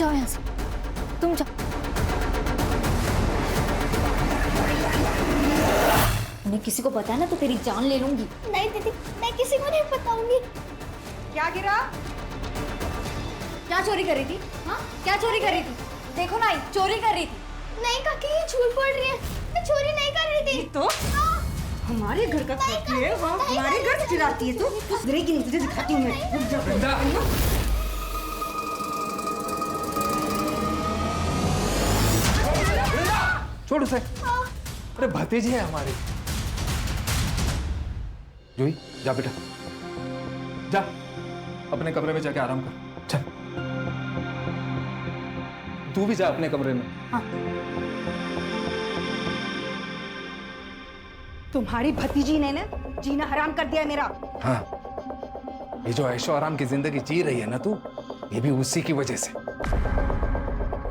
जाओ यहाँ से, तुम जाओ। उन्हें किसी को पता है ना तो तेरी जान ले लूंगी। नहीं दीदी, मैं किसी को नहीं बताऊंगी। क्या गिरा? क्या चोरी कर रही थी? हाँ, क्या चोरी कर रही थी? देखो ना, चोरी कर रही थी। नहीं काकी, ये झूठ बोल रही है, मैं चोरी नहीं कर रही थी। तो हमारे घर का खाती है, हमारे घर से चिल्लाती है। तू गिरेगी नहीं, तुझे दिखाती हूँ मैं। छोड़ उसे। अरे भतीजी है हमारी। जूही जा बेटा, जा अपने कमरे में जाके आराम कर। चल तू भी जा अपने कमरे में। हाँ। तुम्हारी भतीजी ने ना जीना हराम कर दिया है मेरा। हाँ, ये जो ऐशो आराम की जिंदगी जी रही है ना तू, ये भी उसी की वजह से।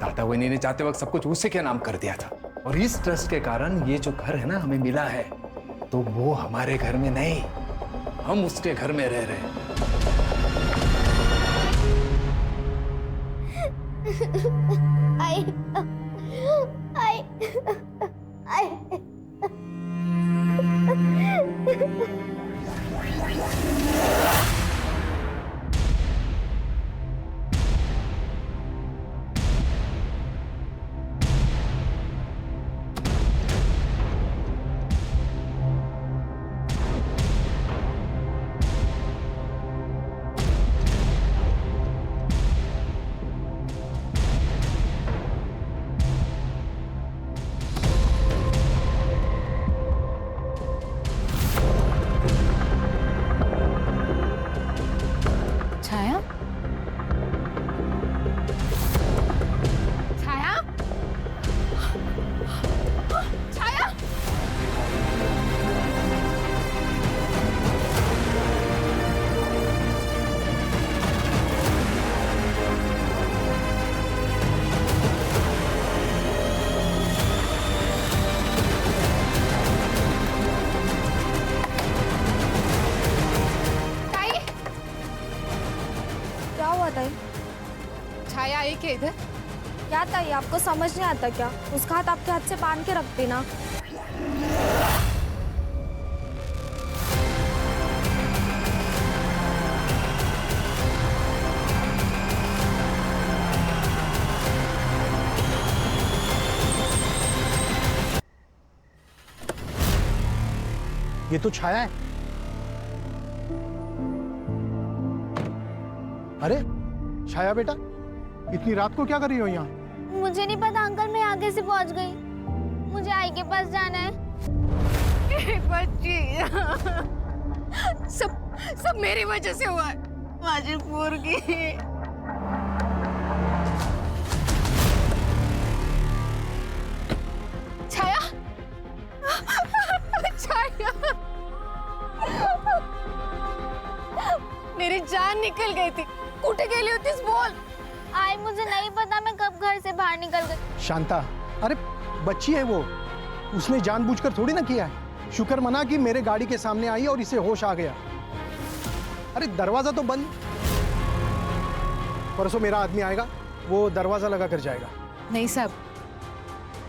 दादा वही ने जाते वक्त सब कुछ उसी के नाम कर दिया था, और इस ट्रस्ट के कारण ये जो घर है ना हमें मिला है, तो वो हमारे घर में नहीं, हम उसके घर में रह रहे हैं। आई आई आई छाया, छाया, छाया। क्या हुआ ताई? छाया आई क्या इधर? क्या ताई, आपको समझ नहीं आता क्या? उसका हाथ आपके हाथ से बांध के रखती ना। ये तो छाया है। अरे छाया बेटा, इतनी रात को क्या कर रही हो यहाँ? मुझे नहीं पता अंकल, मैं आगे से पहुंच गई। मुझे आई के पास जाना है। बच्ची सब मेरी वजह से हुआ है। माझी पोरगी। छाया, छाया, मेरी जान निकल गई थी। कुठे गेली होतीस बोल। आई मुझे नहीं पता मैं कब घर से बाहर निकल गई। शांता, अरे बच्ची है वो, उसने जानबूझकर थोड़ी ना किया है। शुक्र मना कि मेरे गाड़ी के सामने आई और इसे होश आ गया। अरे दरवाजा तो बंद। परसों मेरा आदमी आएगा, वो दरवाजा लगा कर जाएगा। नहीं साहब,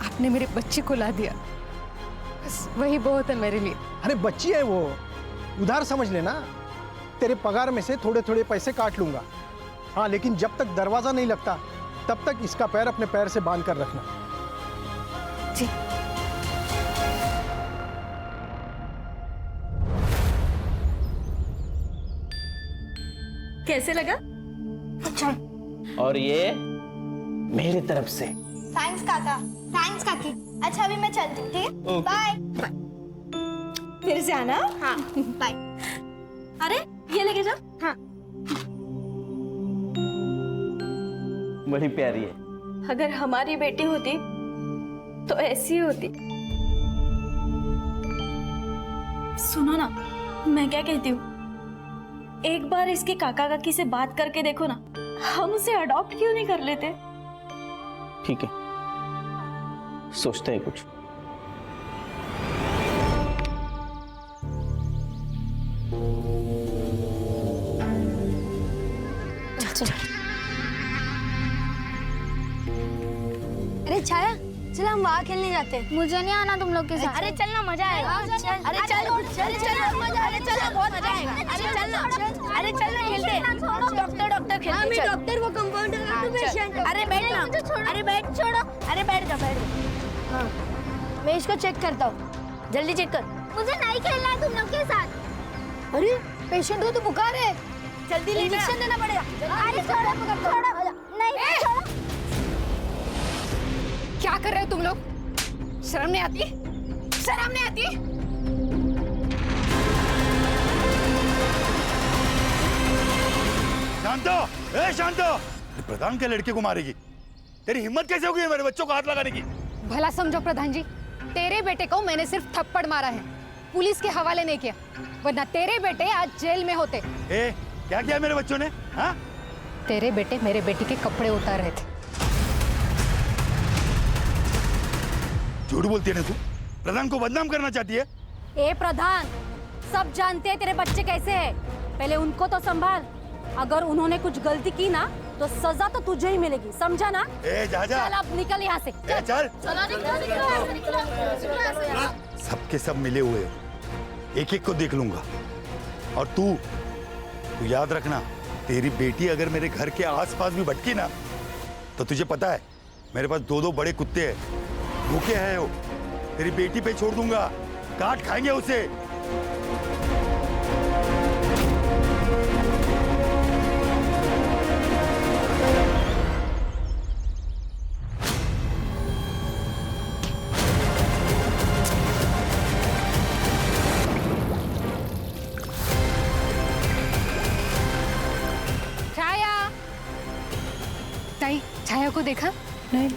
आपने मेरे बच्चे को ला दिया, बस वही बहुत है मेरे लिए। अरे बच्ची है वो, उधार समझ लेना। तेरे पगार में से थोड़े थोड़े पैसे काट लूंगा। हाँ, लेकिन जब तक दरवाजा नहीं लगता तब तक इसका पैर अपने पैर से बांध कर रखना। जी। कैसे लगा? अच्छा। और ये मेरी तरफ से। थैंक्स काका, थैंक्स काकी। अच्छा अभी मैं चलती हूँ, ठीक है? बाय। फिर से आना। हाँ बाय। अरे ये लेके जाओ। हाँ। बड़ी प्यारी है। अगर हमारी बेटी होती तो ऐसी ही होती। सुनो ना, मैं क्या कहती हूँ, एक बार इसके काका काकी से बात करके देखो ना, हम उसे अडॉप्ट क्यों नहीं कर लेते? ठीक है, सोचते हैं कुछ। चल चल। छाया चल हम वहाँ खेलने जाते हैं। मुझे नहीं आना तुम लोग के साथ। अरे चल ना मजा आएगा। अरे चल अरे चल बहुत मजा आएगा। अरे चल ना खेलते। डॉक्टर खेलते। डॉक्टर वो कंपाउंडर। अरे बैठ ना। अरे बैठ छोड़ो। अरे बैठ जा। हाँ मैं इसको चेक करता हूँ। जल्दी चेक कर। मुझे नहीं खेलना है तुम लोग के साथ। अरे पेशेंट हो तो बुखार है, जल्दी इंजेक्शन देना पड़ेगा। अरे छोड़ो नहीं छोड़ो। क्या कर रहे हो तुम लोग? शर्म नहीं आती? शर्म नहीं आती? शांतो, ए शांतो, प्रधान के लड़के को मारेगी? तेरी हिम्मत कैसे होगी मेरे बच्चों को हाथ लगाने की? भला समझो प्रधान जी, तेरे बेटे को मैंने सिर्फ थप्पड़ मारा है, पुलिस के हवाले नहीं किया, वरना तेरे बेटे आज जेल में होते। ए, क्या किया मेरे बच्चों ने? हाँ? तेरे बेटे मेरे बेटी के कपड़े उतार रहे थे। झूठ बोलती है ना तू? प्रधान को बदनाम करना चाहती है? ए प्रधान, सब जानते हैं तेरे बच्चे कैसे हैं। पहले उनको तो संभाल। अगर उन्होंने कुछ गलती की ना तो सजा तो तुझे ही मिलेगी, समझा ना? ए जा जा। चल अब निकल यहाँ से। ए चल। सबके सब मिले हुए हो, एक एक को देख लूंगा। और तू याद रखना, तेरी बेटी अगर मेरे घर के आसपास भी भटकी ना तो तुझे पता है मेरे पास 2 बड़े कुत्ते हैं, भूखे हैं वो। तेरी बेटी पे छोड़ दूंगा, काट खाएंगे उसे। छाया, ताई छाया को देखा? नहीं।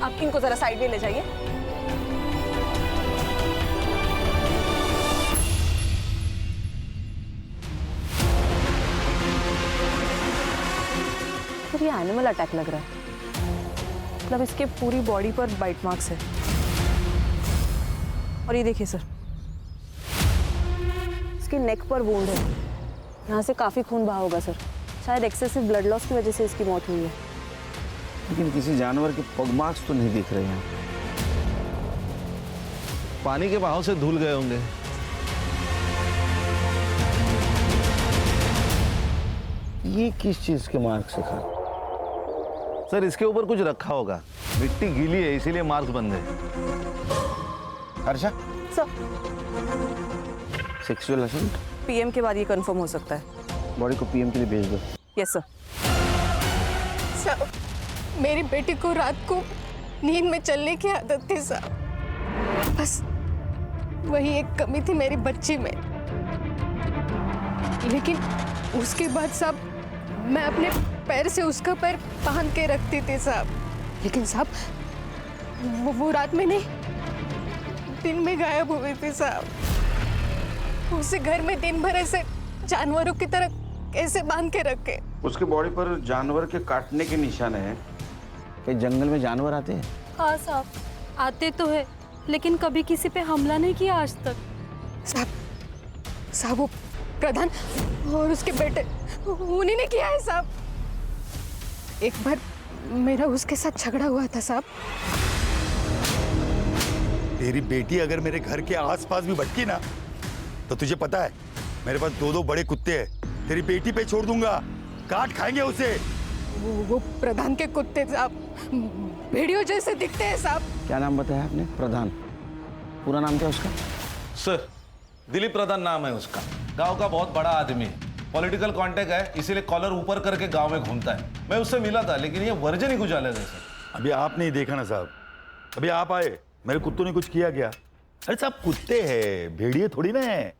आप इनको जरा साइड में ले जाइए। सर ये एनिमल अटैक लग रहा है, मतलब इसके पूरी बॉडी पर बाइट मार्क्स है। और ये देखिए सर, इसके नेक पर वुंड है, यहाँ से काफी खून बहा होगा सर। शायद एक्सेसिव ब्लड लॉस की वजह से इसकी मौत हुई है। लेकिन किसी जानवर के पग मार्क्स तो नहीं दिख रहे हैं। पानी के बहाव से धुल गए होंगे। ये किस चीज के मार्क्स है सर? सर इसके ऊपर कुछ रखा होगा, मिट्टी गीली है इसीलिए मार्क्स बन गए। Harsha sir, sexual assault PM के बाद ये कंफर्म हो सकता है। बॉडी को पीएम के लिए भेज दो। Yes sir. साहब, मेरी बेटी को रात को नींद में चलने की आदत थी साहब, बस वही एक कमी थी मेरी बच्ची में। लेकिन उसके बाद साहब मैं अपने पैर से उसका पैर बांध के रखती थी साहब। लेकिन साहब वो रात में नहीं, दिन में गायब हुई थी साहब। उसे घर में दिन भर ऐसे जानवरों की तरह कैसे बांध के रखे? उसके बॉडी पर जानवर के काटने के निशान है। कहीं जंगल में जानवर आते हैं? हाँ साहब, आते तो है, लेकिन कभी किसी पे हमला नहीं किया आज तक। साहब वो प्रधान और उसके बेटे उन्हीं ने किया है साहब। एक बार मेरा उसके साथ झगड़ा हुआ था साहब। तेरी बेटी अगर मेरे घर के आसपास भी भटकी ना तो तुझे पता है मेरे पास 2 बड़े कुत्ते हैं, तेरी बेटी पे छोड़ दूंगा, काट खाएंगे उसे। वो प्रधान के कुत्ते साहब भेड़ियों जैसे दिखते हैं साहब। क्या नाम बताया आपने? प्रधान। पूरा नाम क्या उसका? सर, दिलीप प्रधान नाम है उसका। गांव का बहुत बड़ा आदमी है पॉलिटिकल कांटेक्ट है, इसीलिए कॉलर ऊपर करके गांव में घूमता है। मैं उससे मिला था, लेकिन ये वर्जन ही कुछ अलग है सर। अभी आप नहीं देखा ना साहब, अभी आप आए, मेरे कुत्तों ने कुछ किया क्या? अरे साहब कुत्ते हैं, भेड़िए थोड़ी ना है।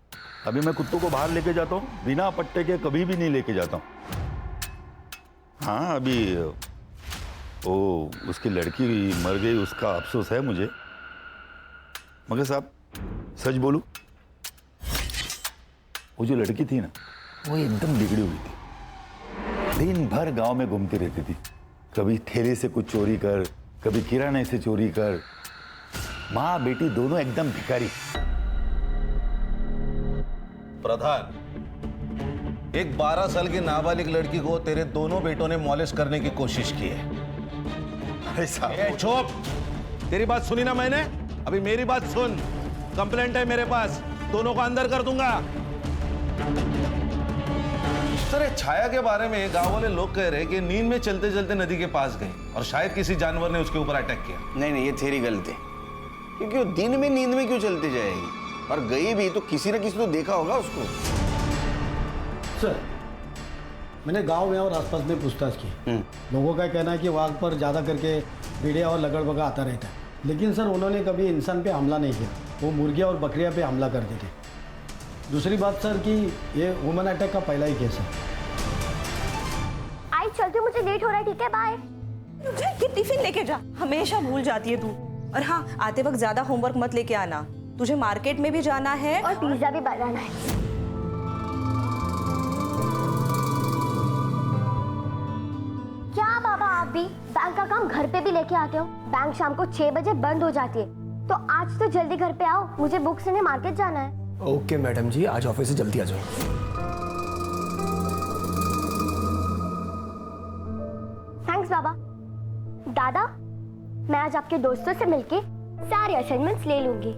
अभी मैं कुत्तों को बाहर लेके जाता हूँ, बिना पट्टे के कभी भी नहीं लेके जाता हूँ। हाँ अभी वो उसकी लड़की मर गई, उसका अफसोस है मुझे, मगर साहब सच बोलूं, वो जो लड़की थी ना, वो एकदम बिगड़ी हुई थी। दिन भर गांव में घूमती रहती थी, कभी ठेले से कुछ चोरी कर, कभी किराने से चोरी कर। माँ बेटी दोनों एकदम भिखारी। प्रधान, एक 12 साल की नाबालिग लड़की को तेरे दोनों बेटों ने मॉलेज करने की कोशिश की है। अरे साहब चुप, तेरी बात सुनी ना मैंने, अभी मेरी बात सुन। कंप्लेंट है मेरे पास, दोनों को अंदर कर दूंगा। सर छाया के बारे में गांव वाले लोग कह रहे हैं कि नींद में चलते चलते नदी के पास गई और शायद किसी जानवर ने उसके ऊपर अटैक किया। नहीं, ये थ्योरी गलत है, क्योंकि वो दिन में नींद में क्यों चलती जाएगी, और गई भी तो किसी न किसी तो देखा होगा उसको। सर मैंने गांव में और आसपास में पूछताछ की, लोगों का कहना है कि वहाँ पर ज़्यादा करके भेड़िया और लगड़बगा आता रहता है, लेकिन सर उन्होंने कभी इंसान पे हमला नहीं किया, वो मुर्गियाँ और बकरियाँ पे हमला करते थे। दूसरी बात सर कि ये वुमन अटैक का पहला ही केस है। आई चलती, मुझे लेट हो रहा है, ठीक है बाय। ये टिफिन लेके जा, हमेशा भूल जाती है तू। और हाँ, आते वक्त ज्यादा होमवर्क मत लेके आना, तुझे मार्केट में भी जाना है और पिज्जा भी बनाना है। क्या बाबा आप भी बैंक का काम घर पे भी लेके आते हो? बैंक शाम को 6 बजे बंद हो जाती है, तो आज तो जल्दी घर पे आओ, मुझे बुक्स लेने मार्केट जाना है। ओके मैडम जी, आज ऑफिस से जल्दी आ जाओ। थैंक्स बाबा। दादा, मैं आज आपके दोस्तों से मिलके सारे असाइनमेंट्स ले लूंगी।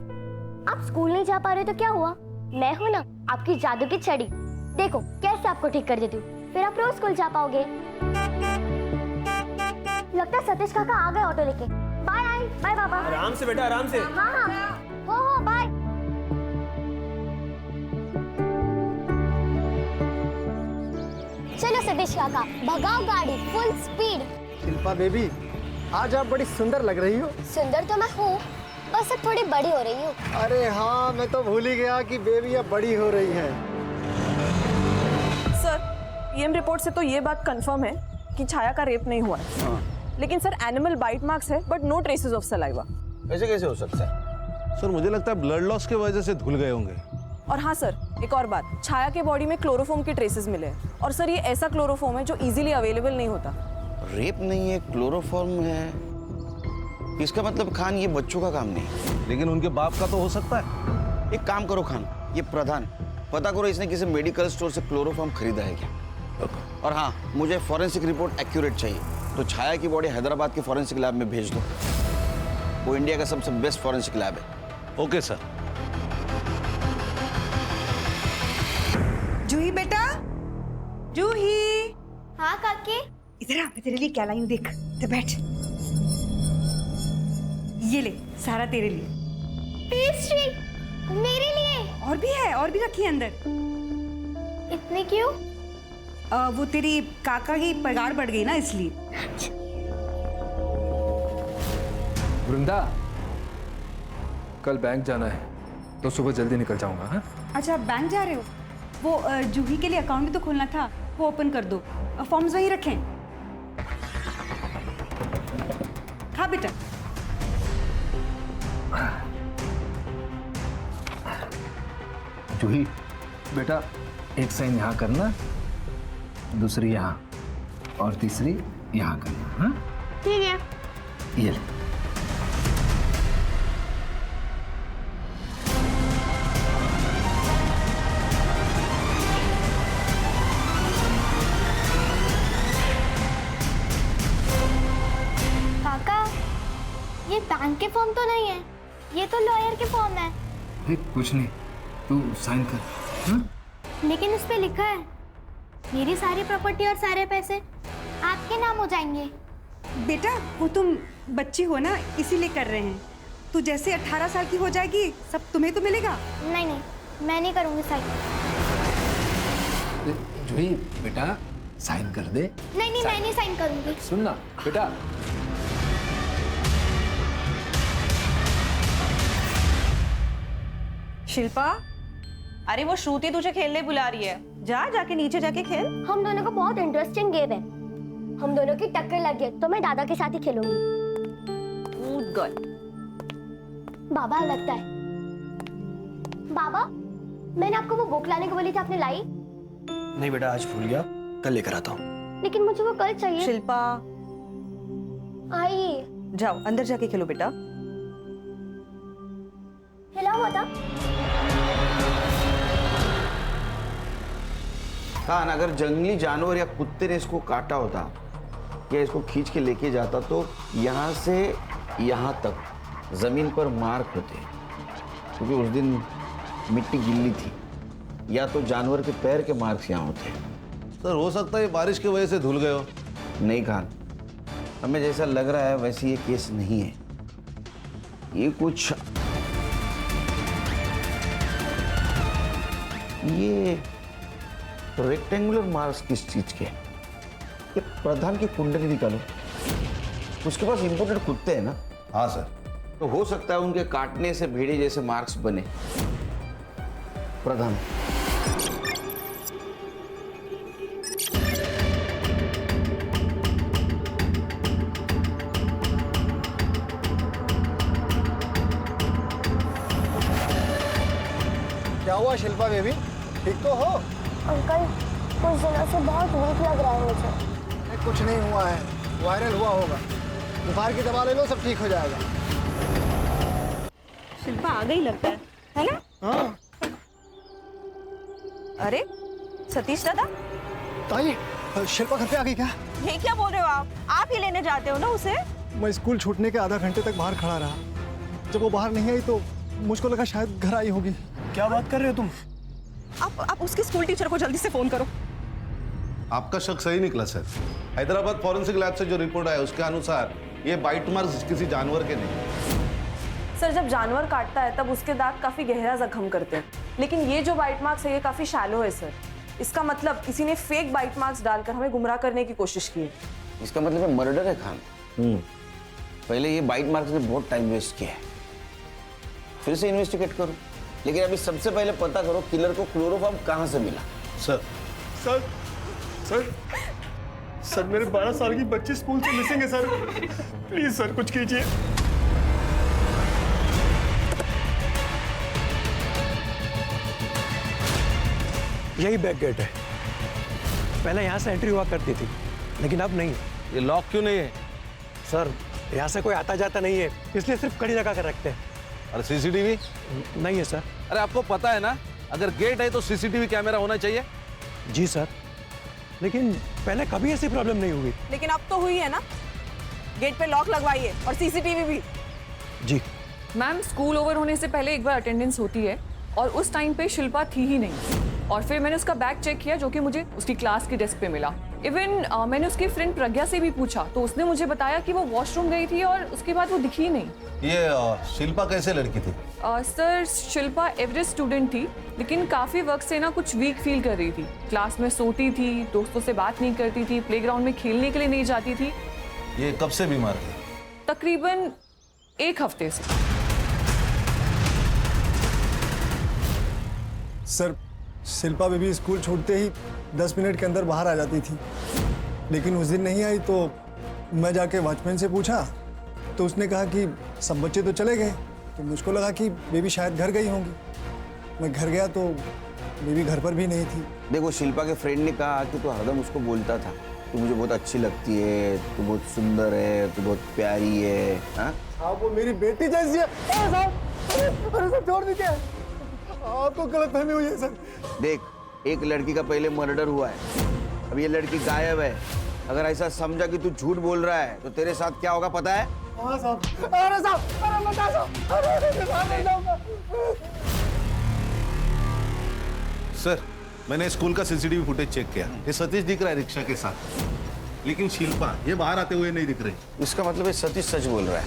आप स्कूल नहीं जा पा रहे तो क्या हुआ, मैं हूं ना आपकी जादू की छड़ी, देखो कैसे आपको ठीक कर देती हूँ, फिर आप रोज स्कूल जा पाओगे। लगता है सतीश काका आ गए ऑटो लेके। बाय आई, बाय बाबा। आराम से बेटा, आराम से। हाँ हाँ, हो बाय। चलो सतीश काका, भगाओ गाड़ी फुल स्पीड। शिल्पा बेबी, आज आप बड़ी सुंदर लग रही हो। सुंदर तो मैं हूँ, बस अब थोड़ी बड़ी हो रही हूँ। अरे हाँ, मैं तो भूल ही गया कि बेबी अब बड़ी हो रही है। सर, पीएम रिपोर्ट से तो ये बात कंफर्म है कि छाया का रेप नहीं हुआ है। लेकिन सर एनिमल बाइट मार्क्स है but no traces of saliva. ऐसे कैसे हो सकता है? सर मुझे लगता है ब्लड लॉस की वजह से धुल गए होंगे। और हाँ सर, एक और बात, छाया के बॉडी में क्लोरोफॉर्म के ट्रेसेस मिले हैं, और सर ये ऐसा क्लोरोफॉर्म है जो इजीली अवेलेबल नहीं होता। रेप नहीं है, क्लोरोफॉर्म है, इसका मतलब खान ये बच्चों का काम नहीं। लेकिन उनके बाप का तो हो सकता है। एक काम करो खान, ये प्रधान, पता करो इसने किसी मेडिकल स्टोर से क्लोरोफॉर्म खरीदा है क्या। और हाँ, मुझे फॉरेंसिक रिपोर्ट एक्यूरेट चाहिए, तो छाया की बॉडी हैदराबाद के फॉरेंसिक लैब में भेज दो, वो इंडिया का सबसे बेस्ट फॉरेंसिक लैब है। Okay sir. जूही बेटा, जूही। हाँ काकी। इधर आ, मैं तेरे लिए क्या लाई हूँ, देख। तो बैठ, ये ले, सारा तेरे लिए। पेस्ट्री मेरे लिए? और भी है, और भी रखी है अंदर। इतने क्यों? वो तेरी काका की पगार बढ़ गई ना, इसलिए। वृंदा, कल बैंक जाना है तो सुबह जल्दी निकल जाऊंगा। हाँ? अच्छा, बैंक जा रहे हो? वो जूही के लिए अकाउंट भी तो खोलना था, वो ओपन कर दो, फॉर्म्स वहीं रखें। हाँ बेटा। जूही बेटा, एक साइन यहाँ करना, दूसरी यहाँ, और तीसरी यहाँ करना। हाँ ठीक है। ये ले। काका, ये बैंक के फॉर्म तो नहीं है, ये तो लॉयर के फॉर्म है। कुछ नहीं, तू साइन कर। हाँ? लेकिन उस पे लिखा है मेरी सारी प्रॉपर्टी और सारे पैसे आपके नाम हो जाएंगे। बेटा, वो तुम बच्ची हो ना, इसीलिए कर रहे हैं। तू जैसे 18 साल की हो जाएगी, सब तुम्हें तो मिलेगा। नहीं नहीं, मैं नहीं करूँगी साइन। जूही बेटा साइन कर दे। नहीं नहीं मैं नहीं साइन करूंगी। सुन ना बेटा। शिल्पा, अरे वो श्रुति तुझे खेलने बुला रही है, जाके नीचे जाके खेल। हम दोनों को बहुत इंटरेस्टिंग गेम है, हम दोनों की टक्कर लगी है तो मैं दादा के साथ ही खेलूंगी। गुड। बाबा लगता है। बाबा, मैंने आपको वो बुक लाने को बोली थी, आपने लाई? नहीं बेटा, आज भूल गया, कल लेकर आता हूँ। लेकिन मुझे वो कल चाहिए। शिल्पा, आई। जाओ अंदर जाके खेलो बेटा। हिला हुआ था। खान, अगर जंगली जानवर या कुत्ते ने इसको काटा होता या इसको खींच के लेके जाता तो यहाँ से यहाँ तक जमीन पर मार्क होते, क्योंकि उस दिन मिट्टी गिल्ली थी, या तो जानवर के पैर के मार्क्स यहाँ होते। सर हो सकता है बारिश की वजह से धुल गए हो। नहीं खान, हमें जैसा लग रहा है वैसे ये केस नहीं है। ये कुछ ये रेक्टेंगुलर मार्क्स किस चीज के? ये प्रधान की कुंडली निकालो, उसके पास इंपोर्टेड कुत्ते हैं ना। हाँ सर। तो हो सकता है उनके काटने से भेड़े जैसे मार्क्स बने। प्रधान, क्या हुआ शिल्पा बेबी, ठीक तो हो? अंकल, कुछ दिनों से बहुत वीक लग रहा है मुझे। नहीं, कुछ नहीं हुआ है, वायरल हुआ होगा। बुखार की दवा ले लो, सब ठीक हो जाएगा। शिल्पा आ गई लगता है ना? हाँ। अरे सतीश दादा, ताई, शिल्पा घर पे आ गई क्या? ये क्या बोल रहे हो आप ही लेने जाते हो ना उसे? मैं स्कूल छूटने के आधा घंटे तक बाहर खड़ा रहा। जब वो बाहर नहीं आई तो मुझको लगा शायद घर आई होगी। क्या बात कर रहे हो तुम? आप उसके स्कूल टीचर को जल्दी से फोन करो। आपका शक सही निकला सर। हैदराबाद फॉरेंसिक लैब से जो रिपोर्ट आया उसके अनुसार ये बाइट मार्क्स किसी जानवर के नहीं। सर, जब जानवर काटता है तब उसके दांत काफी गहरा जख्म करते हैं, लेकिन ये जो बाइट मार्क्स है ये काफी शैलो है सर। इसका मतलब किसी ने फेक बाइट मार्क्स डालकर हमें गुमराह करने की कोशिश की है। इसका मतलब है मर्डर है खान। पहले ये बाइट मार्क्स ने बहुत टाइम वेस्ट किया है, फिर से इन्वेस्टिगेट करो, लेकिन अभी सबसे पहले पता करो किलर को क्लोरोफॉर्म कहाँ से मिला। सर सर सर सर मेरे 12 साल की बच्ची स्कूल से मिसिंग है सर। प्लीज सर कुछ कीजिए। यही बैक गेट है, पहले यहाँ से एंट्री हुआ करती थी, लेकिन अब नहीं। ये लॉक क्यों नहीं है? सर यहाँ से कोई आता जाता नहीं है, इसलिए सिर्फ कड़ी लगा कर रखते हैं। और सीसीटीवी नहीं है सर। अरे आपको पता है ना, अगर गेट है तो सीसीटीवी कैमरा होना चाहिए। जी सर, लेकिन पहले कभी ऐसी प्रॉब्लम नहीं हुई। लेकिन अब तो हुई है ना, गेट पे लॉक लगवाइए और सीसीटीवी भी। जी मैम, स्कूल ओवर होने से पहले एक बार अटेंडेंस होती है और उस टाइम पे शिल्पा थी ही नहीं, और फिर मैंने उसका बैग चेक किया जो कि मुझे उसकी क्लास की डेस्क पे मिला। इवन मैंने उसकी फ्रेंड प्रज्ञा से भी पूछा तो उसने मुझे बताया कि वो वॉशरूम गई थी और उसके बाद वो दिखी ही नहीं। ये शिल्पा कैसे लड़की थी? सर, शिल्पा एवरेज स्टूडेंट थी, लेकिन काफ़ी वक्त से ना कुछ वीक फील कर रही थी। क्लास में सोती थी, दोस्तों से बात नहीं करती थी, प्लेग्राउंड में खेलने के लिए नहीं जाती थी। ये कब से बीमार थी? तकरीबन 1 हफ्ते से। सर, शिल्पा बेबी स्कूल छूटते ही 10 मिनट के अंदर बाहर आ जाती थी, लेकिन उस दिन नहीं आई। तो मैं जाके वॉचमैन से पूछा तो उसने कहा कि सब बच्चे तो चले गए, तो मुझको लगा कि बेबी शायद घर गई होंगी। मैं घर गया तो बेबी घर पर भी नहीं थी। देखो, शिल्पा के फ्रेंड ने कहा कि तू हरदम उसको बोलता था तू मुझे बहुत अच्छी लगती है, तू बहुत सुंदर है, तू बहुत प्यारी है। हाँ, वो मेरी बेटी जैसी है। अरे सर छोड़ दीजिए, आपको गलतफहमी हुई है सर। देख, एक लड़की का पहले मर्डर हुआ है, अब ये लड़की गायब है। अगर ऐसा समझा कि तू झूठ बोल रहा है तो तेरे साथ क्या होगा पता है? हाँ साहब, अरे साहब, अरे बता साहब, अरे सर, मैंने स्कूल का सीसीटीवी फुटेज चेक किया। ये सतीश दिख रहा है रिक्शा के साथ, लेकिन शिल्पा ये बाहर आते हुए नहीं दिख रही। इसका मतलब है सतीश सच बोल रहा है।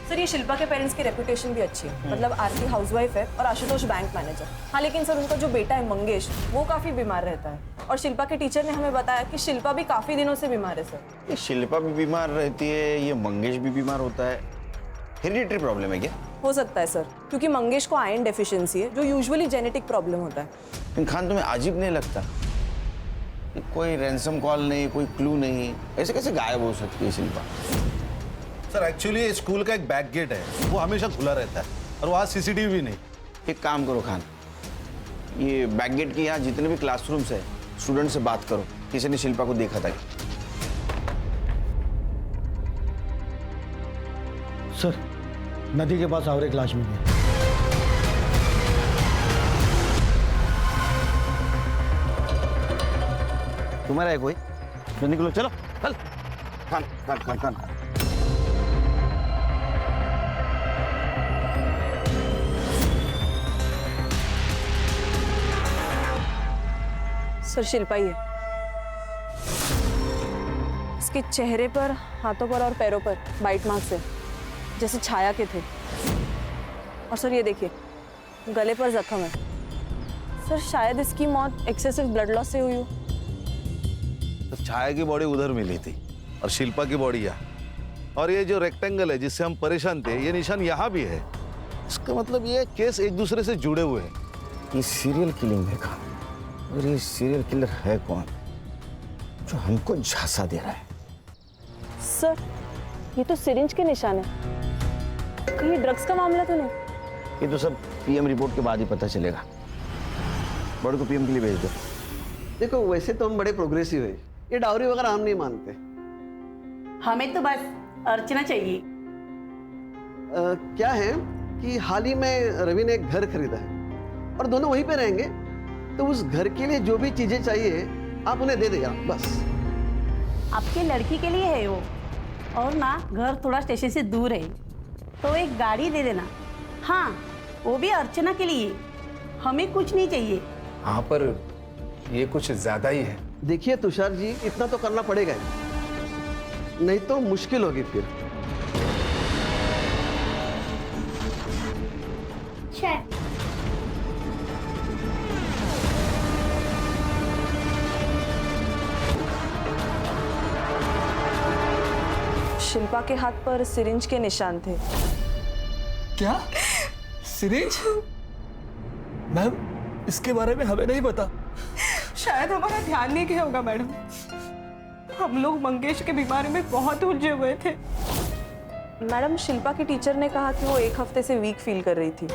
सर ये शिल्पा के पेरेंट्स की रेपुटेशन भी अच्छी है, मतलब आरती हाउसवाइफ है और आशुतोष बैंक मैनेजर। हाँ लेकिन सर उनका जो बेटा है मंगेश वो काफी बीमार रहता है, और शिल्पा के टीचर ने हमें बताया कि शिल्पा भी काफी दिनों से बीमार है सर। ये शिल्पा भी बीमार रहती है, ये मंगेश भी बीमार होता है, हेरिडिटरी प्रॉब्लम है क्या? हो सकता है सर, क्योंकि मंगेश को आयरन डेफिशिएंसी है जो यूजुअली जेनेटिक प्रॉब्लम होता है। लेकिन खान तुम्हें अजीब नहीं लगता? कोई रैंसम कॉल नहीं, कोई क्लू नहीं, ऐसे कैसे गायब हो सकती है शिल्पा? सर एक्चुअली स्कूल का एक बैक गेट है, वो हमेशा खुला रहता है और वहाँ सीसीटीवी भी नहीं। एक काम करो खान, ये बैक गेट के यहाँ जितने भी क्लासरूम्स है स्टूडेंट से बात करो, किसी ने शिल्पा को देखा था? सर नदी के पास और एक लाश मिली है। तुम्हारा है कोई? तो निकलो, चलो चल। खान खान खान खान सर शिल्पा ही है। इसके चेहरे पर, हाथों पर और पैरों पर बाइट मार्क्स है जैसे छाया के थे। और सर ये देखिए गले पर जख्म है। सर शायद इसकी मौत एक्सेसिव ब्लड लॉस से हुई हो। तो छाया की बॉडी उधर मिली थी और शिल्पा की बॉडी यहाँ, और ये जो रेक्टेंगल है जिससे हम परेशान थे ये निशान यहाँ भी है। इसका मतलब ये केस एक दूसरे से जुड़े हुए हैं। ये सीरियल किलिंग है खान, और ये सीरियल किलर है कौन जो हमको झांसा दे रहा है? सर ये तो सिरिंज के निशान है, कहीं ड्रग्स का मामला तो नहीं? ये तो सब पीएम रिपोर्ट के बाद ही पता चलेगा। बड़े को पीएम के लिए भेज दो। देखो वैसे तो हम बड़े प्रोग्रेसिव है, ये डाउरी वगैरह हम नहीं मानते। हमें तो बस अर्चना चाहिए। क्या है कि हाल ही में रवि ने एक घर खरीदा है और दोनों वहीं पे रहेंगे, तो उस घर के लिए जो भी चीजें चाहिए आप उन्हें दे देगा बस। आपके लड़की के लिए है वो, और ना घर थोड़ा स्टेशन से दूर है, तो एक गाड़ी दे देना। हाँ वो भी अर्चना के लिए, हमें कुछ नहीं चाहिए। हाँ पर ये कुछ ज्यादा ही है। देखिए तुषार जी इतना तो करना पड़ेगा ही, नहीं तो मुश्किल होगी फिर। शिल्पा के हाथ पर सिरिंज के निशान थे। क्या? सिरिंज? मैम इसके बारे में हमें नहीं पता। शायद हमारा ध्यान नहीं गया होगा मैडम, हम लोग मंगेश के बीमारी में बहुत उलझे हुए थे। मैडम शिल्पा की टीचर ने कहा कि वो एक हफ्ते से वीक फील कर रही थी,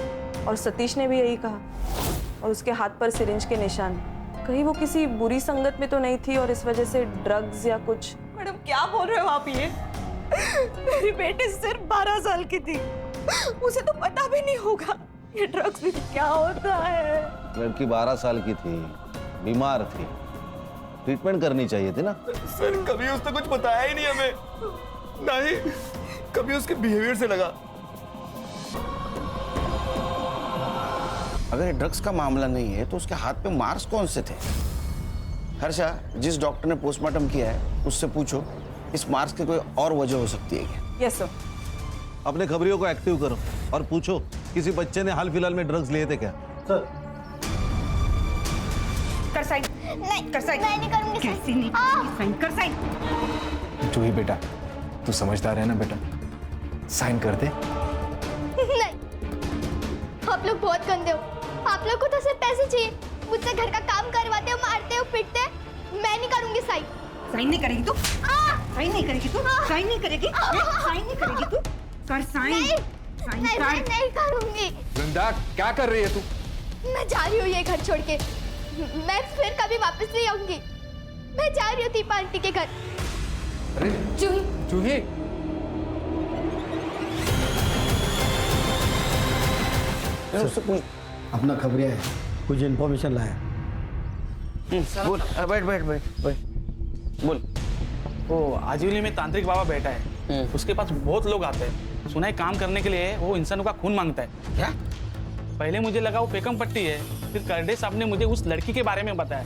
और सतीश ने भी यही कहा। और उसके हाथ पर सिरिंज के निशान, कहीं वो किसी बुरी संगत में तो नहीं थी और इस वजह से ड्रग्स या कुछ? मैडम क्या बोल रहे हो आप ये? मेरी बेटी सिर्फ 12 साल की थी, उसे तो पता भी नहीं होगा ये ड्रग्स भी क्या होता है। लड़की 12 साल की थी, बीमार थी, ट्रीटमेंट करनी चाहिए थी ना। सर कभी उसने कुछ बताया ही नहीं हमें, नहीं कभी उसके बिहेवियर से लगा। अगर ये ड्रग्स का मामला नहीं है तो उसके हाथ पे मार्क्स कौन से थे? हर्षा, जिस डॉक्टर ने पोस्टमार्टम किया है उससे पूछो इस मार्क्स की कोई और वजह हो सकती है क्या? Yes sir. अपने खबरियों को एक्टिव करो और पूछो किसी बच्चे ने हाल फिलहाल में ड्रग्स लिए थे क्या? सर कर साइन। नहीं कर साइन। मैं नहीं करूंगी। कैसे नहीं करूंगी साइन? कर साइन। जूही बेटा तू समझदार है ना बेटा, साइन कर दे। नहीं, आप लोग बहुत गंदे हो। आप लोग को तो सिर्फ पैसे चाहिए, मुझसे घर का काम करवाते हो, मारते हो, पीटते हो। मैं नहीं करूंगी साइन। साइन नहीं करेगी तू? साइन नहीं करेगी तू? साइन नहीं करेगी? साइन नहीं करेगी तू? कर साइन। साइन नहीं, कर। मैं नहीं करूंगी। वृंदा क्या कर रही है तू? मैं जा रही हूँ ये घर छोड़ के, मैं फिर कभी वापस नहीं आऊंगी। मैं जा रही हूँ दीपा आंटी के घर। अरे जूही, जूही उससे पूछ। अपना खबरिया है, कुछ इन्फॉर्मेशन लाया। बोल, बैठ बैठ बैठ बैठ बोल। वो आजीवली में तांत्रिक बाबा बैठा है, उसके पास बहुत लोग आते हैं। सुना है काम करने के लिए वो इंसानों का खून मांगता है। क्या? पहले मुझे लगा वो पेकम पट्टी है, फिर करडे साहब ने मुझे उस लड़की के बारे में बताया।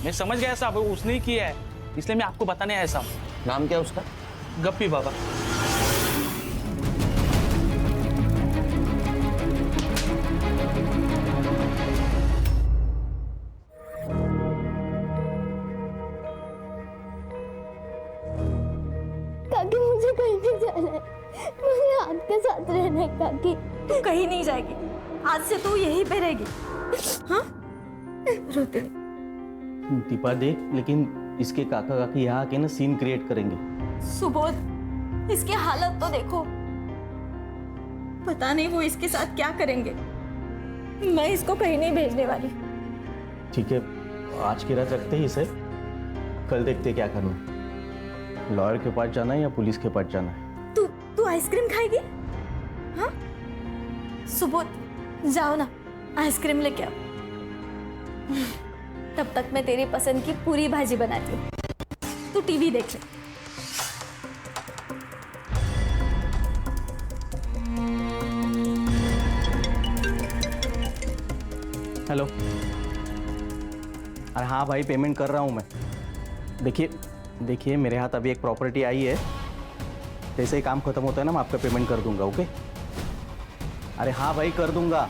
मैं समझ गया साहब वो उसने ही किया है, इसलिए मैं आपको बताने आया साहब। नाम क्या उसका? गप्पी बाबा। आपके साथ रहने का कि तू कहीं नहीं जाएगी, आज से तू यहीं पे रहेगी। हाँ रोते दीपा देख, लेकिन इसके काका काकी यहाँ आके ना सीन क्रिएट करेंगे। सुबोध, इसकी हालत तो देखो, पता नहीं वो इसके साथ क्या करेंगे। मैं इसको कहीं नहीं भेजने वाली। ठीक है, आज की रात रखते ही इसे, कल देखते क्या करना, लॉयर के पास जाना है या पुलिस के पास जाना है। तू आइसक्रीम खाएगी? हाँ सुबोध, जाओ ना आइसक्रीम लेके आओ। तब तक मैं तेरी पसंद की पूरी भाजी बनाती हूँ, तू टीवी देख ले। हेलो, अरे हाँ भाई, पेमेंट कर रहा हूँ मैं। देखिए मेरे हाथ अभी एक प्रॉपर्टी आई है, जैसे ही काम खत्म होता है ना मैं आपका पेमेंट कर दूंगा। ओके? अरे हाँ भाई, कर दूंगा।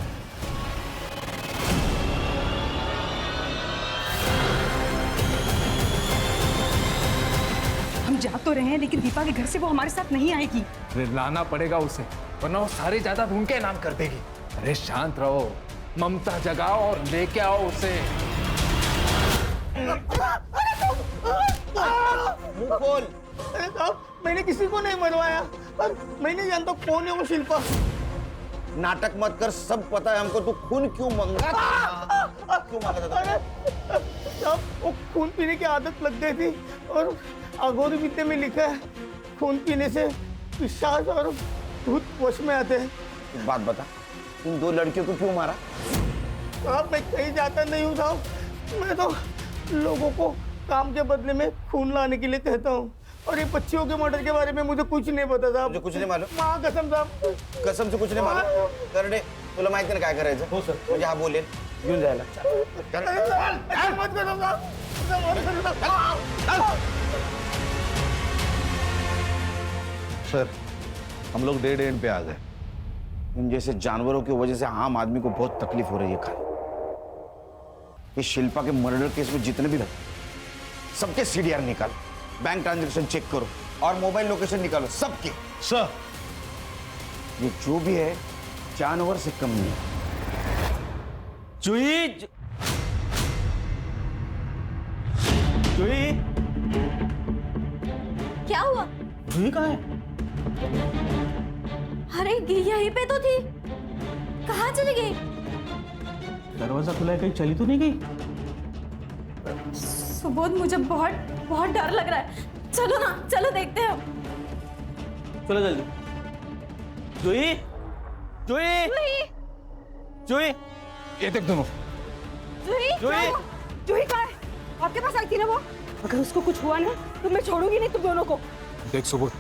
हम जा तो रहे हैं, लेकिन दीपा के घर से वो हमारे साथ नहीं आएगी। अरे लाना पड़ेगा उसे, वरना वो सारी जायदाद उनके नाम कर देगी। अरे शांत रहो, ममता जगाओ और लेके आओ उसे। मुंह खोल। अरे साहब, मैंने किसी को नहीं मरवाया, और मैं नहीं जानता कौन है वो शिल्पा। नाटक मत कर, सब पता है हमको। तू खून क्यों मांगा था? अरे साहब, वो खून पीने की आदत लग गई थी, और अघोरी विद्या में लिखा है खून पीने से पिशाच और भूत वश में आते हैं। बात बता, तुम दो लड़कियों को क्यों मारा? साहब, मैं कहीं जाता नहीं हूँ साहब, मैं तो लोगों को काम के बदले में खून लाने के लिए कहता हूँ, और ये बच्चियों के मर्डर के बारे में मुझे कुछ नहीं पता साहब। मुझे कुछ नहीं मालूम? माँ कसम साहब, कसम से कुछ नाही मालूम? करडे, तुला माहिती ना काय करायचं? हो सर. म्हणजे हा बोलेल घेऊन जायला. मत करो साहब। सर, हम लोग डेड एंड पे आ गए। इन जैसे जानवरों की वजह से आम आदमी को बहुत तकलीफ हो रही है। खान, ये शिल्पा के मर्डर केस में जितने भी लोग, सबके सीडीआर निकाल, बैंक ट्रांजैक्शन चेक करो और मोबाइल लोकेशन निकालो, सबके। सर, ये जो भी है जानवर से कम नहीं। जूही, जूही, क्या हुआ? जूही कहाँ है? अरे यहीं पे तो थी, कहाँ चली गई? दरवाजा खुला है, कहीं चली तो नहीं गई? सुबोध, मुझे बहुत बहुत डर लग रहा है। चलो ना, चलो देखते हैं। चलो जल्दी। जूही, जूही, जूही, ये देख दोनों। जूही, जूही, जूही कहाँ है? आपके पास आई थी ना वो? अगर उसको कुछ हुआ ना तो मैं छोड़ूंगी नहीं तुम दोनों को। देख सुबोध,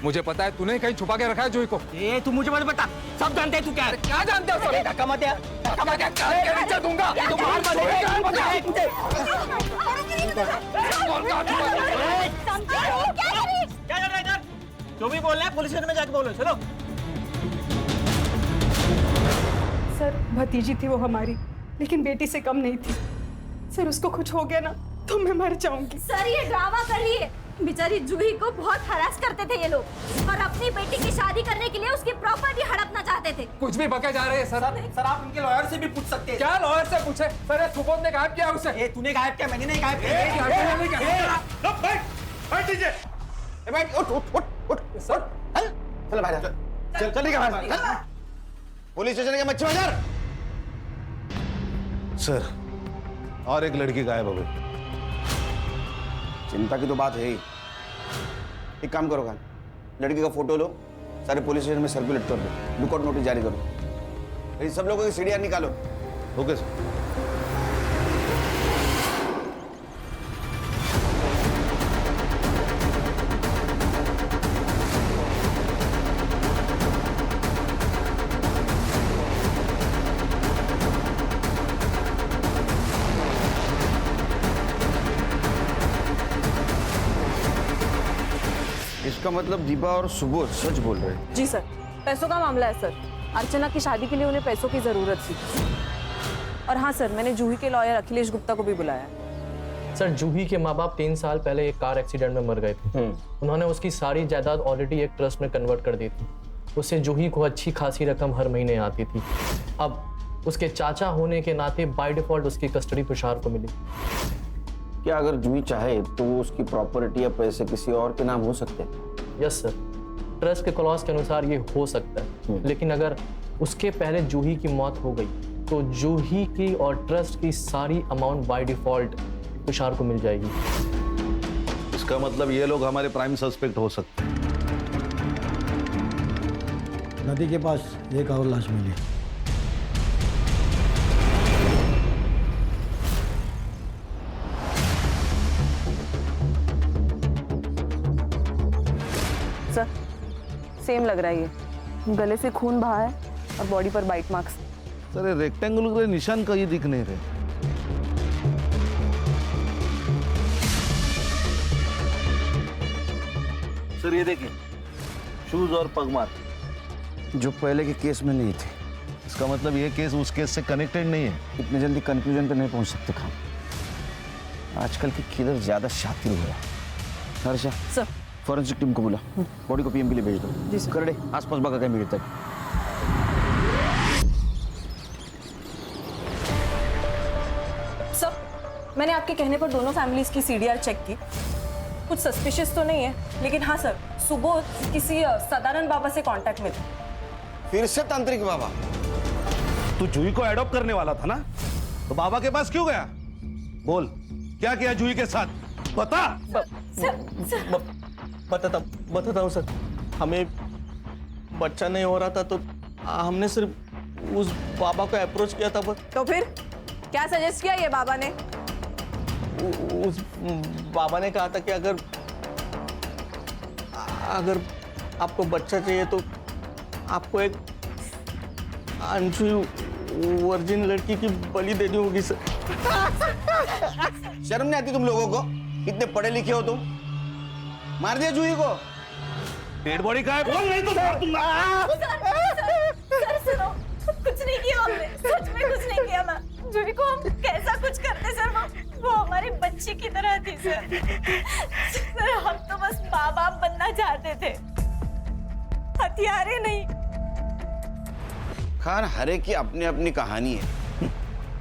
मुझे पता है तूने कहीं छुपा के रखा है जूही को। ए, तू मुझे मत बता, सब जानते हैं तू क्या है। क्या जानते हो सब? धक्का मत यार, धक्का मत यार, क्या नीचे दूंगा? तू मार मत दे। क्या कर रहा है इधर? जो भी बोल रहे हैं पुलिस स्टेशन में जाके बोलो। चलो। सर, भतीजी थी वो हमारी, लेकिन बेटी से कम नहीं थी। सर, उसको कुछ हो गया ना तो मैं मर जाऊंगी। सर, ये ड्रामा कर रही है। बेचारी जूही को बहुत हरास करते थे ये लोग, और अपनी बेटी की शादी करने के लिए उसकी प्रॉपर्टी हड़पना चाहते थे। कुछ भी बके जा रहे हैं सर। सर, आप इनके लॉयर से भी पूछ सकते हैं। क्या लॉयर से पूछे? सर, ये सुबोध ने गायब किया उसे। ए, तूने गायब किया, मैंने नहीं गायब किया। बैठ, उठ उठ उठ उठ सर, चल बाहर चल, चल निकल बाहर। पुलिस स्टेशन के मच्छी बाजार। सर, और एक लड़की गायब हो गई। चिंता की तो बात है ही। एक काम करो खान, लड़की का फोटो लो, सारे पुलिस स्टेशन में सर्कुलेट कर दो, लुकआउट नोटिस जारी करो, इन सब लोगों की सीडीआर निकालो। Okay sir. इसका मतलब दीपा और सुबोध सच बोल रहे हैं। जी सर, पैसों का मामला है सर। अर्चना की शादी के लिए उन्हें पैसों की जरूरत थी। और हाँ सर, मैंने जूही के लॉयर अखिलेश गुप्ता को भी बुलाया। सर, जूही के माँ बाप 3 साल पहले एक कार एक्सीडेंट में मर गए थे। उन्होंने उसकी सारी जायदाद ऑलरेडी एक ट्रस्ट में कन्वर्ट कर दी थी। उससे जूही को अच्छी खासी रकम हर महीने आती थी। अब उसके चाचा होने के नाते बाय डिफॉल्ट उसकी कस्टडी तुषार को मिली। क्या अगर जूही चाहे तो उसकी प्रॉपर्टी या पैसे किसी और के नाम हो सकते हैं? यस सर, ट्रस्ट के क्लॉज के अनुसार ये हो सकता है, लेकिन अगर उसके पहले जूही की मौत हो गई तो जूही की और ट्रस्ट की सारी अमाउंट बाय डिफॉल्ट तुषार को मिल जाएगी। इसका मतलब ये लोग हमारे प्राइम सस्पेक्ट हो सकते हैं। नदी के पास एक और लाश मिली। सर सेम लग रहा है, ये गले से खून बहा है और बॉडी पर बाइट मार्क्स। सर ये रेक्टेंगुलर के निशान कहीं दिख नहीं रहे। सर ये देखिए, शूज और पगमार जो पहले के केस में नहीं थे। इसका मतलब ये केस उस केस से कनेक्टेड नहीं है। इतने जल्दी कंक्लूजन पे नहीं पहुंच सकते खान। आजकल के किलर ज्यादा शातिर हो रहा है। हर्षा सर, फॉरेंसिक टीम को बुला, बॉडी को पीएम के लिए भेज दो। जी सर। करड़े आसपास बगा कहीं मिलता है। सर, मैंने आपके कहने पर दोनों फैमिलीज की सीडीआर चेक की। कुछ सस्पिशियस तो नहीं है, लेकिन हाँ सर, सुबोध किसी साधारण बाबा से कांटेक्ट में थे। फिर से तांत्रिक बाबा? तू जूही को एडॉप्ट करने वाला था ना, तो बाबा के पास क्यों गया? बोल, क्या किया जूही के साथ? बता। बताता हूँ सर। हमें बच्चा नहीं हो रहा था तो हमने सिर्फ उस बाबा को अप्रोच किया था। तो फिर क्या सजेस्ट किया ये बाबा ने? उस बाबा ने कहा था कि अगर आपको बच्चा चाहिए तो आपको एक अनछुई वर्जिन लड़की की बलि देनी होगी सर। शर्म नहीं आती तुम लोगों को? इतने पढ़े लिखे हो तुम? मार दिया जूही को? डेड बॉडी का है, बोल नहीं तो मार दूंगा। सर सुनो, कुछ नहीं किया हमने, सच में कुछ नहीं किया। मैं जूही को हम कैसा कुछ करते सर, वो हमारी बच्ची की तरह थी सर। सर हम तो बस माँ बाप बनना चाहते थे, हथियारे नहीं। खान, हर एक की अपनी अपनी कहानी है।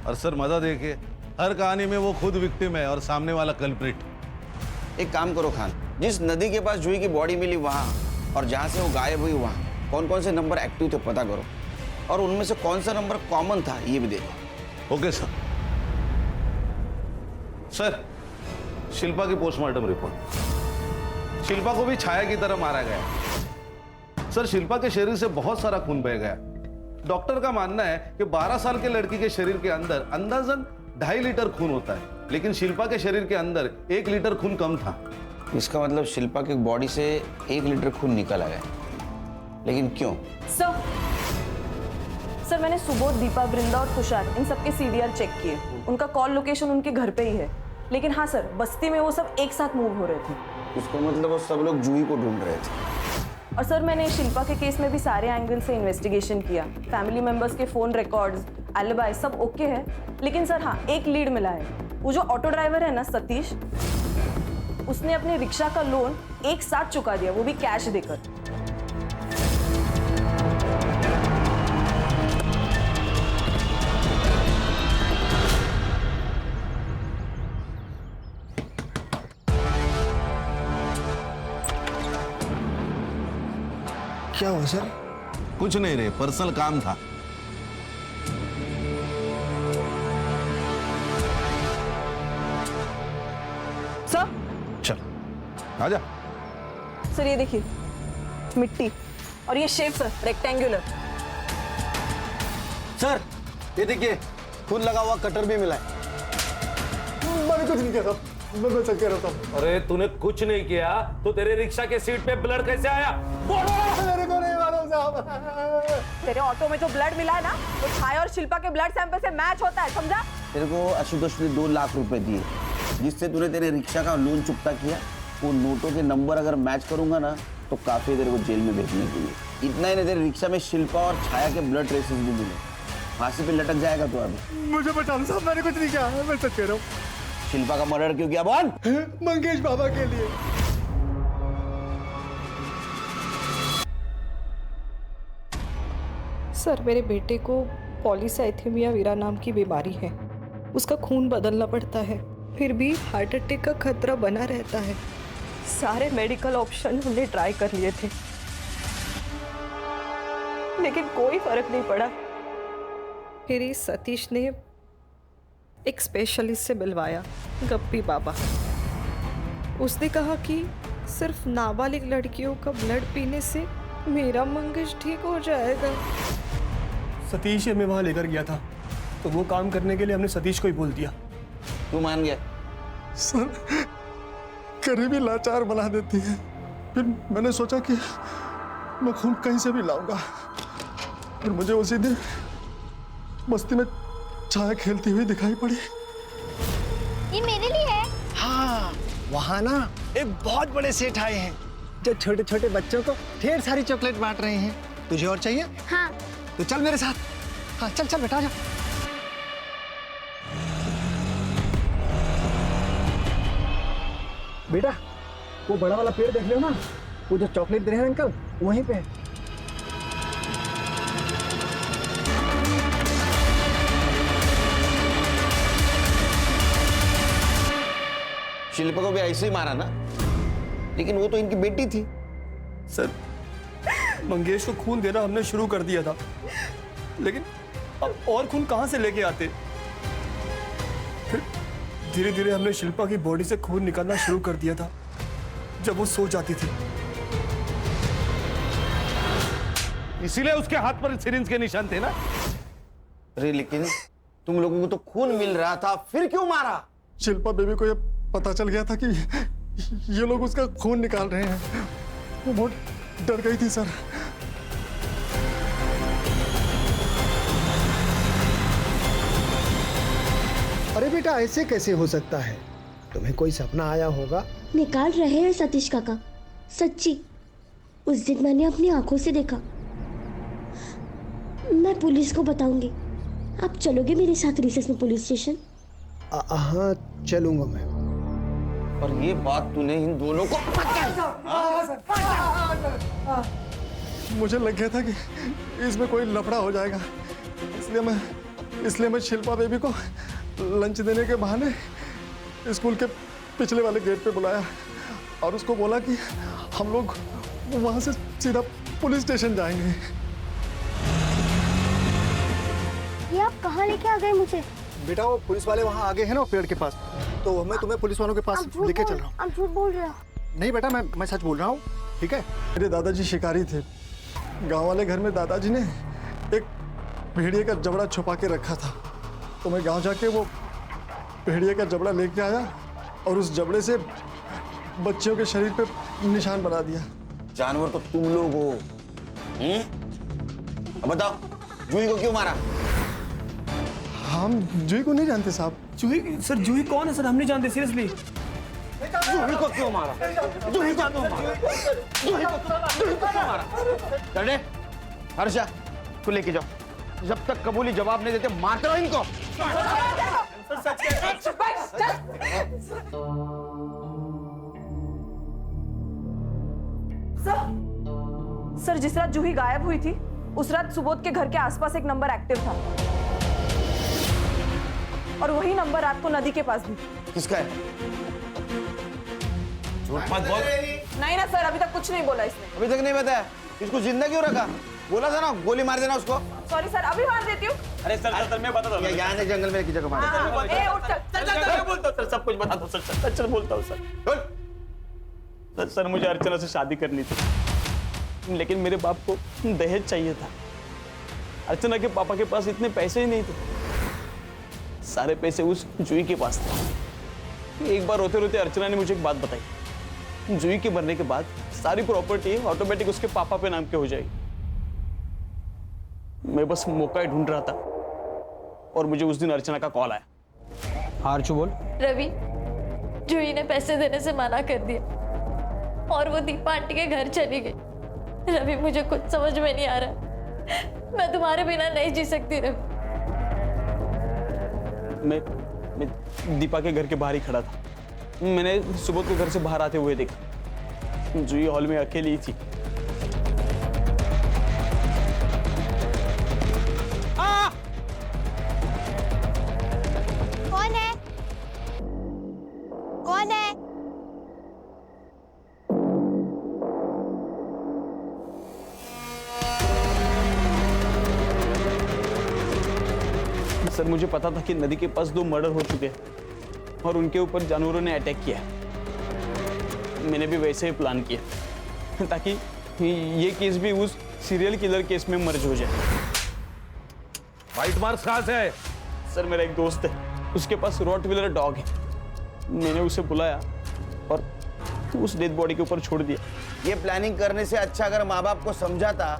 और सर मजा देखिए, हर कहानी में वो खुद विक्टिम है और सामने वाला कल्प्रिट। एक काम करो खान, जिस नदी के पास जूही की बॉडी मिली वहां और जहां से वो गायब हुई वहां कौन कौन से नंबर एक्टिव थे पता करो, और उनमें से कौन सा नंबर कॉमन था ये भी देखो। Okay sir. सर, शिल्पा की पोस्टमार्टम रिपोर्ट। शिल्पा को भी छाया की तरह मारा गया। सर, शिल्पा के शरीर से बहुत सारा खून बह गया। डॉक्टर का मानना है कि 12 साल के लड़की के शरीर के अंदर अंदाजन 2.5 लीटर खून होता है, लेकिन शिल्पा के शरीर के अंदर 1 लीटर खून कम था। इसका मतलब शिल्पा की बॉडी से 1 लीटर खून निकल आया, लेकिन क्यों? सर मैंने सुबोध, दीपा, वृंदा और तुषार इन सबके सीडीआर चेक किए। उनका कॉल लोकेशन उनके घर पे ही है, लेकिन हाँ सर, बस्ती में वो सब एक साथ मूव हो रहे थे। इसका मतलब वो सब लोग जूही को ढूंढ रहे थे। और सर मैंने शिल्पा के केस में भी सारे एंगल से इन्वेस्टिगेशन किया। फैमिली मेंबर्स के फोन रिकॉर्ड्स, एलिबाई सब ओके है, लेकिन सर हाँ, एक लीड मिला है। वो जो ऑटो ड्राइवर है ना सतीश, उसने अपने रिक्शा का लोन एक साथ चुका दिया, वो भी कैश देकर। क्या हुआ सर? कुछ नहीं रे, पर्सनल काम था। सर चल आजा। सर ये देखिए, मिट्टी और ये शेप सर रेक्टेंगुलर। सर ये देखिए, खून लगा हुआ कटर भी मिला है। मैंने कुछ नहीं किया था, मैं सच कह रहा था। अरे तूने कुछ नहीं किया तो तेरे रिक्शा के सीट पे ब्लड कैसे आया? मेरे को नहीं मालूम साहब। तेरे ऑटो में जो ब्लड मिला है ना, वो छाया और शिल्पा के ब्लड सैंपल से मैच होता है, समझा? तेरे को आशुतोष ने 2 लाख रुपए दिए, जिससे तूने तेरे रिक्शा का लोन चुकता किया। वो नोटों के नंबर अगर मैच करूंगा ना तो काफी तेरे को जेल में भेजने के लिए। इतना ही नहीं, तेरे रिक्शा में शिल्पा और छाया के ब्लड ट्रेसेस भी मिले। फांसी पे लटक जाएगा तू अभी। मुझे बता दो साहब, मैंने कुछ नहीं किया, मैं सच कह रहा हूँ। शिल्पा का मर्डर क्यों किया बोल? मंगेश बाबा के लिए। सर मेरे बेटे को पॉलीसाइथेमिया वीरा नाम की बीमारी है। उसका खून बदलना पड़ता है, फिर भी हार्ट अटैक का खतरा बना रहता है। सारे मेडिकल ऑप्शन हमने ट्राई कर लिए थे, लेकिन कोई फर्क नहीं पड़ा। फिर इस सतीश ने एक स्पेशलिस्ट से मिलवाया, गप्पी बाबा। उसने कहा कि सिर्फ नाबालिग लड़कियों का ब्लड पीने से मेरा मंगज ठीक हो जाएगा। सतीश हमें वहाँ लेकर गया था, तो वो काम करने के लिए हमने सतीश को ही बोल दिया। तू मान गया? सर करीबी लाचार बना देती है। फिर मैंने सोचा कि मैं खून कहीं से भी लाऊंगा। फिर मुझे उसी दिन मस्ती में छाया खेलती हुई दिखाई पड़ी। ये मेरे लिए है। हाँ, वहाँ ना एक बहुत बड़े सेठ आए हैं जो छोटे छोटे बच्चों को ढेर सारी चॉकलेट बांट रहे हैं। तुझे और चाहिए? हाँ। तो चल मेरे साथ। हाँ चल चल बेटा, जा। बेटा वो बड़ा वाला पेड़ देख लो ना, वो जो चॉकलेट दे रहे हैं अंकल, वहीं पे है। शिल्पा को भी ऐसे ही मारा ना, लेकिन वो तो इनकी बेटी थी। सर मंगेश को खून देना हमने शुरू कर दिया था, लेकिन अब और खून कहां से लेके आते। फिर धीरे धीरे हमने शिल्पा की बॉडी से खून निकालना शुरू कर दिया था जब वो सो जाती थी। इसीलिए उसके हाथ पर सिरिंज के निशान थे ना। अरे लेकिन तुम लोगों को तो खून मिल रहा था, फिर क्यों मारा? शिल्पा बेबी को ये पता चल गया था कि ये लोग उसका खून निकाल रहे हैं। वो बहुत डर गई थी सर। अरे बेटा ऐसे कैसे हो सकता है? तुम्हें कोई सपना आया होगा। निकाल रहे हैं सतीश काका, सच्ची। उस दिन मैंने अपनी आंखों से देखा। मैं पुलिस को बताऊंगी। आप चलोगे मेरे साथ रिसेस में पुलिस स्टेशन? हाँ चलूंगा मैं। और ये बात तूने इन दोनों को मुझे लग गया था कि इसमें कोई लफड़ा हो जाएगा, इसलिए मैं शिल्पा बेबी को लंच देने के बहाने स्कूल के पिछले वाले गेट पे बुलाया और उसको बोला कि हम लोग वहां से सीधा पुलिस स्टेशन जाएंगे। ये आप कहाँ लेके आ गए मुझे? बेटा वो पुलिस वाले वहाँ आगे हैं ना, पेड़ के पास, तो मैं तुम्हें पुलिस वालों के पास लेके चल रहा हूँ। आप झूठ बोल रहे हो। नहीं बेटा, मैं सच बोल रहा हूँ, ठीक है। मेरे दादाजी शिकारी थे। गांव वाले घर में दादाजी ने एक भेड़िए का जबड़ा छुपा के रखा था, तो मैं गांव जाके वो भेड़िए का जबड़ा लेके आया और उस जबड़े से बच्चियों के शरीर पे निशान बना दिया। जानवर तो तुम लोग हो। अब बताओ जूही को क्यों मारा? हम जूही को नहीं जानते साहब। जूही सर, जूही कौन है सर? हम नहीं जानते सीरियसली। जूही को क्यों मारा? जूही को क्यों मारा? जूही को क्यों मारा? चले हर्षा, तू लेके जाओ। जब तक कबूली जवाब नहीं देते मारते रहो इनको। सर जिस रात जूही गायब हुई थी उस रात सुबोध के घर के आसपास एक नंबर एक्टिव था, और वही नंबर रात को नदी के पास भी। किसका है? झूठ मत बोल। नहीं ना सर, अभी तक कुछ नहीं बोला इसने। अभी तक नहीं बताया? इसको जिंदा क्यों रखा? बोला था ना गोली मार देना उसको। सॉरी सर, अभी मार देती हूँ। अरे सर मैं बता दूं। यहाँ नहीं, जंगल में की जगह मार। मैं बोलता हूँ सर, सब कुछ बता दो सर। सच बोलता हूँ सर। सर मुझे अर्चना से शादी करनी थी, लेकिन मेरे बाप को दहेज चाहिए था। अर्चना के पापा के पास इतने पैसे ही नहीं थे, सारे पैसे उस जूही के पास थे। एक बार रोते रोते अर्चना ने मुझे एक बात बताई, जूही के मरने के बाद सारी प्रॉपर्टी ऑटोमेटिक उसके पापा पे नाम के हो जाएगी। मैं बस मौका ही ढूंढ रहा था और मुझे उस दिन अर्चना का कॉल आया। आरचू बोल। रवि, जूही ने पैसे देने से मना कर दिया और वो दीपा आंटी के घर चली गई। रवि मुझे कुछ समझ में नहीं आ रहा, मैं तुम्हारे बिना नहीं जी सकती रवि। मैं दीपा के घर के बाहर ही खड़ा था। मैंने सुबोध को घर से बाहर आते हुए देखा, जूही हॉल में अकेली ही थी। सर मुझे पता था कि नदी के पास 2 मर्डर हो चुके हैं और उनके ऊपर जानवरों ने अटैक किया। मैंने भी वैसे ही प्लान किया ताकि ये केस भी उस सीरियल किलर केस में मर्ज हो जाए। फाइट मार्क्स कहाँ से आए? सर मेरा एक दोस्त है, उसके पास रॉटविलर डॉग है। मैंने उसे बुलाया और उस डेड बॉडी के ऊपर छोड़ दिया। ये प्लानिंग करने से अच्छा अगर माँ बाप को समझाता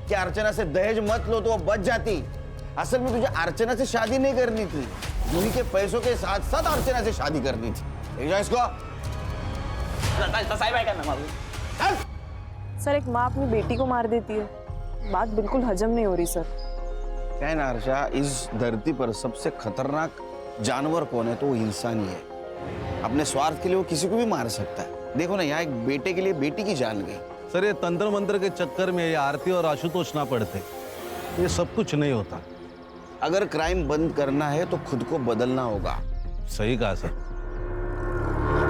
कि अर्चना से दहेज मत लो तो वो बच जाती। असल में तुझे अर्चना से शादी नहीं करनी थी, जूही के पैसों के साथ साथ अर्चना से शादी करनी थी। ले जाओ इसको। सर एक माँ अपनी बेटी को मार देती है, बात बिल्कुल हजम नहीं हो रही सर। क्या है ना अर्षा, इस धरती पर सबसे खतरनाक जानवर कौन है? तो वो इंसान ही है। अपने स्वार्थ के लिए वो किसी को भी मार सकता है। देखो ना, यहाँ एक बेटे के लिए बेटी की जान गई। सर ये तंत्र मंत्र के चक्कर में ये आरती और आशुतोष ना पड़ते, ये सब कुछ नहीं होता। अगर क्राइम बंद करना है तो खुद को बदलना होगा। सही कहा सर।